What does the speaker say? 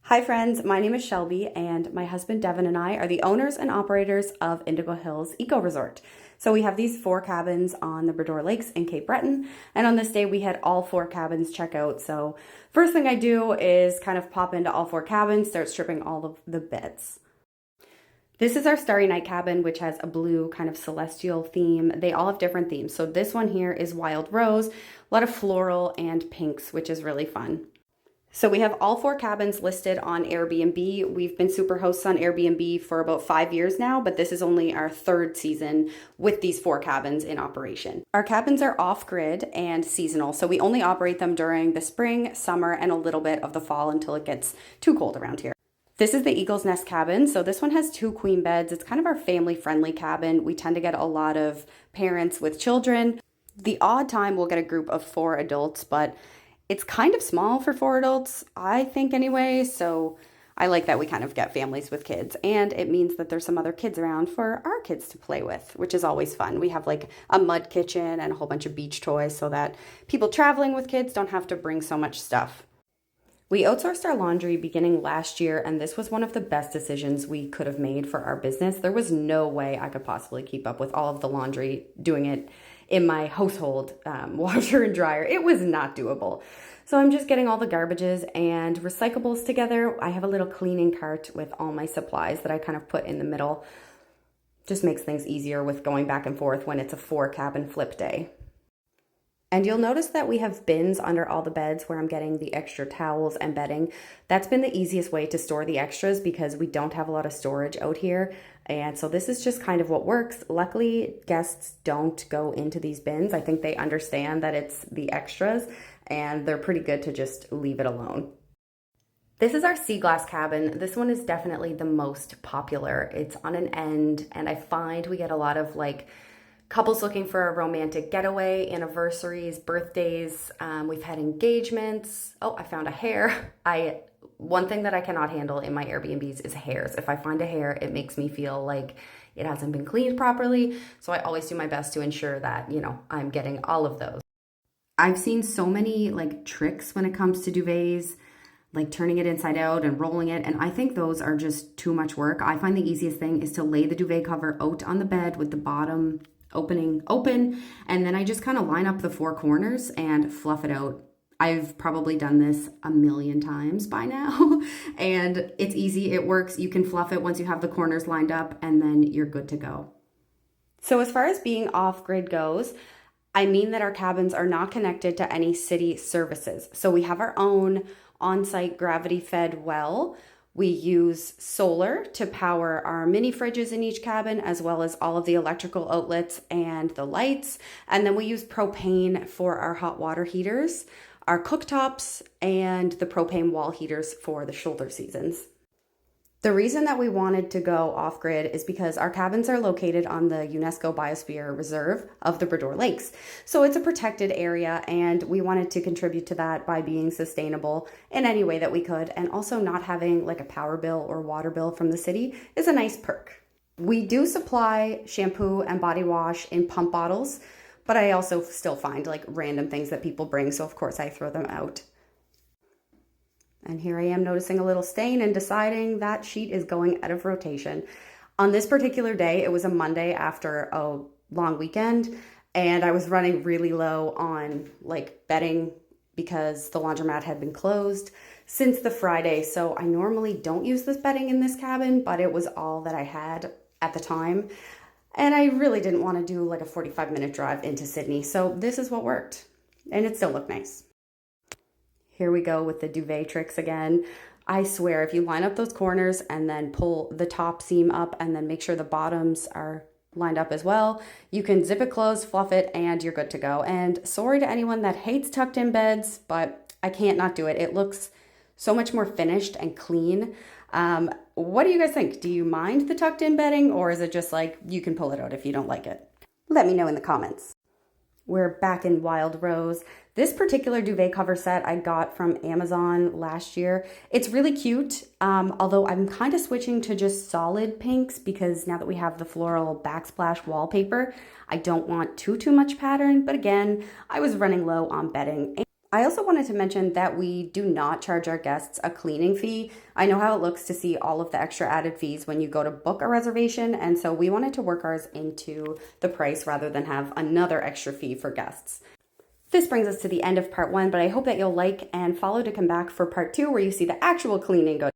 Hi friends, my name is Shelby and my husband Devin and I are the owners and operators of Indigo Hills Eco Resort. So we have these 4 cabins on the Bredor Lakes in Cape Breton, and on this day we had all 4 cabins check out. So first thing I do is kind of pop into all 4 cabins, start stripping all of the beds. This is our Starry Night cabin, which has a blue kind of celestial theme. They all have different themes. So this one here is Wild Rose, a lot of floral and pinks, which is really fun. So we have all 4 cabins listed on Airbnb. We've been Superhosts on Airbnb for about 5 years now, but this is only our 3rd season with these 4 cabins in operation. Our cabins are off-grid and seasonal, so we only operate them during the spring, summer, and a little bit of the fall until it gets too cold around here. This is the Eagle's Nest cabin. So this one has 2 queen beds. It's kind of our family-friendly cabin. We tend to get a lot of parents with children. The odd time we'll get a group of 4 adults, but it's kind of small for 4 adults, I think anyway, so I like that we kind of get families with kids, and it means that there's some other kids around for our kids to play with, which is always fun. We have like a mud kitchen and a whole bunch of beach toys so that people traveling with kids don't have to bring so much stuff. We outsourced our laundry beginning last year, and this was one of the best decisions we could have made for our business. There was no way I could possibly keep up with all of the laundry, doing it in my household washer and dryer. It was not doable. So I'm just getting all the garbages and recyclables together. I have a little cleaning cart with all my supplies that I kind of put in the middle. Just makes things easier with going back and forth when it's a 4 cabin flip day. And you'll notice that we have bins under all the beds where I'm getting the extra towels and bedding. That's been the easiest way to store the extras because we don't have a lot of storage out here. And so this is just kind of what works. Luckily, guests don't go into these bins. I think they understand that it's the extras and they're pretty good to just leave it alone. This is our sea glass cabin. This one is definitely the most popular. It's on an end, and I find we get a lot of couples looking for a romantic getaway, anniversaries, birthdays. We've had engagements. Oh, I found a hair. One thing that I cannot handle in my Airbnbs is hairs. If I find a hair, it makes me feel like it hasn't been cleaned properly. So I always do my best to ensure that, I'm getting all of those. I've seen so many tricks when it comes to duvets, like turning it inside out and rolling it, and I think those are just too much work. I find the easiest thing is to lay the duvet cover out on the bed with the bottom opening open, and then I just kind of line up the 4 corners and fluff it out. I've probably done this a million times by now, and it's easy, it works. You can fluff it once you have the corners lined up, and then you're good to go. So as far as being off-grid goes, I mean that our cabins are not connected to any city services. So we have our own on-site gravity-fed well. We use solar to power our mini fridges in each cabin, as well as all of the electrical outlets and the lights. And then we use propane for our hot water heaters, our cooktops, and the propane wall heaters for the shoulder seasons. The reason that we wanted to go off-grid is because our cabins are located on the UNESCO Biosphere Reserve of the Bredor Lakes. So it's a protected area, and we wanted to contribute to that by being sustainable in any way that we could, and also not having a power bill or water bill from the city is a nice perk. We do supply shampoo and body wash in pump bottles, but I also still find random things that people bring, so of course I throw them out. And here I am noticing a little stain and deciding that sheet is going out of rotation. On this particular day, it was a Monday after a long weekend, and I was running really low on bedding because the laundromat had been closed since the Friday. So I normally don't use this bedding in this cabin, but it was all that I had at the time. And I really didn't want to do a 45-minute drive into Sydney. So this is what worked, and it still looked nice. Here we go with the duvet tricks again. I swear, if you line up those corners and then pull the top seam up and then make sure the bottoms are lined up as well, you can zip it closed, fluff it, and you're good to go. And sorry to anyone that hates tucked in beds, but I can't not do it. It looks so much more finished and clean. What do you guys think? Do you mind the tucked in bedding, or is it just you can pull it out if you don't like it? Let me know in the comments. We're back in Wild Rose. This particular duvet cover set I got from Amazon last year. It's really cute, although I'm kind of switching to just solid pinks because now that we have the floral backsplash wallpaper, I don't want too much pattern. But again, I was running low on bedding. I also wanted to mention that we do not charge our guests a cleaning fee. I know how it looks to see all of the extra added fees when you go to book a reservation, and so we wanted to work ours into the price rather than have another extra fee for guests. This brings us to the end of part 1, but I hope that you'll like and follow to come back for part 2 where you see the actual cleaning go